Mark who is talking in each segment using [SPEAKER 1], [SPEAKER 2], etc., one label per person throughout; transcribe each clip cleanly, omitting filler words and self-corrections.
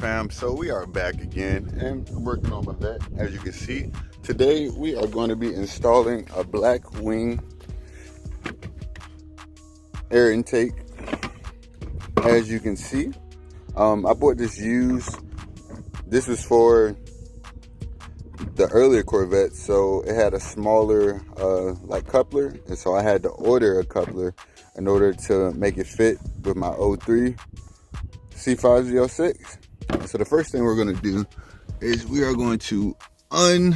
[SPEAKER 1] fam? So we are back again and I'm working on my vet. As you can see, today we are going to be installing a black wing air intake. As you can see, I bought this used. This was for the earlier Corvette, so it had a smaller like coupler, and so I had to order a coupler in order to make it fit with my 03 C5 Z06. So the first thing we're going to do is we are going to unplug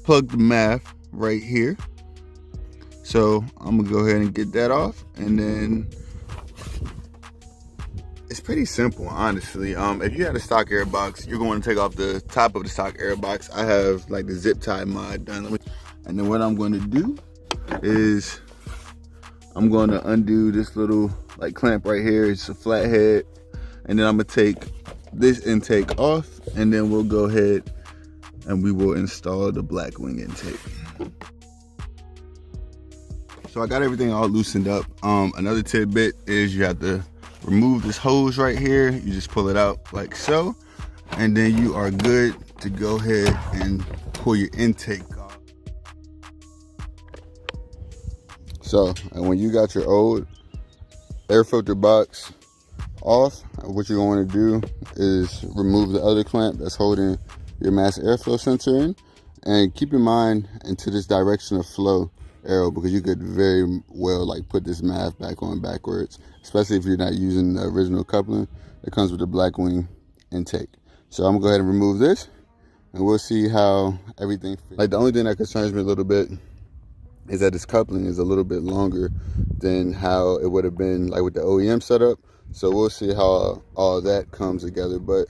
[SPEAKER 1] the math right here. So I'm gonna go ahead and get that off, and then it's pretty simple, honestly. If you had a stock air box, you're going to take off the top of the stock air box. I have like the zip tie mod done, and then what I'm going to do is I'm going to undo this little like clamp right here. It's a flathead, and then I'm gonna take this intake off, and then we'll go ahead and we will install the black wing intake. So I got everything all loosened up. Another tidbit is you have to remove this hose right here. You just pull it out like so, and then you are good to go ahead and pull your intake off. So, and when you got your old air filter box off, what you're going to do is remove the other clamp that's holding your mass airflow sensor in, and keep in mind into this direction of flow arrow, because you could very well like put this math back on backwards, especially if you're not using the original coupling that comes with the black wing intake. So I'm gonna go ahead and remove this, and we'll see how everything fits. Like the only thing that concerns me a little bit is that this coupling is a little bit longer than how it would have been like with the OEM setup. So we'll see how all that comes together, but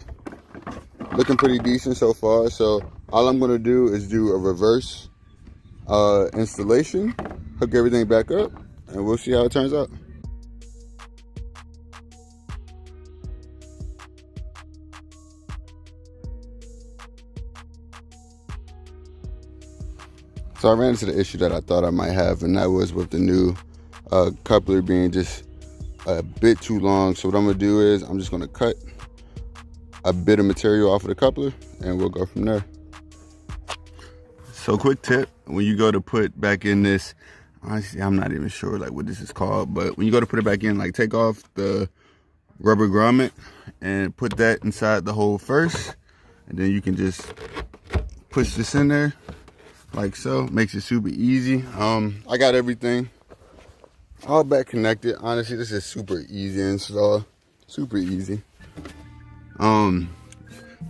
[SPEAKER 1] looking pretty decent so far. So all I'm gonna do is do a reverse installation, hook everything back up, and we'll see how it turns out. So I ran into the issue that I thought I might have, and that was with the new coupler being just a bit too long. So what I'm gonna do is I'm just gonna cut a bit of material off of the coupler, and we'll go from there. So quick tip, when you go to put back in this, honestly, I'm not even sure like what this is called, but when you go to put it back in, like take off the rubber grommet and put that inside the hole first, and then you can just push this in there like so. Makes it super easy. I got everything all back connected. Honestly, this is super easy to install, super easy.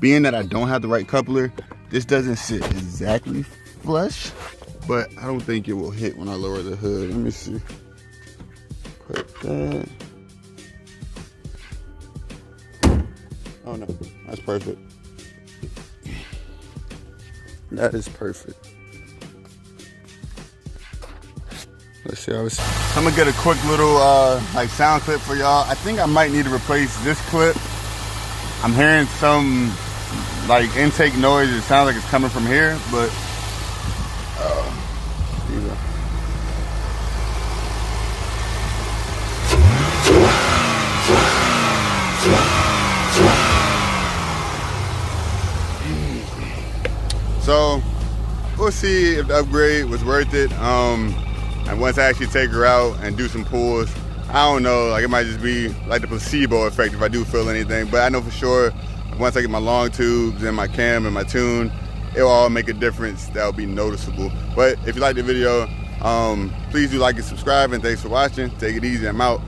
[SPEAKER 1] Being that I don't have the right coupler, this doesn't sit exactly flush, but I don't think it will hit when I lower the hood. Let me see. Put that. Oh no, that's perfect. That is perfect. Let's see how it's. I'm gonna get a quick little like sound clip for y'all. I think I might need to replace this clip. I'm hearing some like intake noise. It sounds like it's coming from here, but so we'll see if the upgrade was worth it. And once I actually take her out and do some pulls, I don't know, like it might just be like the placebo effect if I do feel anything, but I know for sure once I get my long tubes and my cam and my tune, it'll all make a difference that'll be noticeable. But if you like the video, please do like and subscribe, and thanks for watching. Take it easy, I'm out.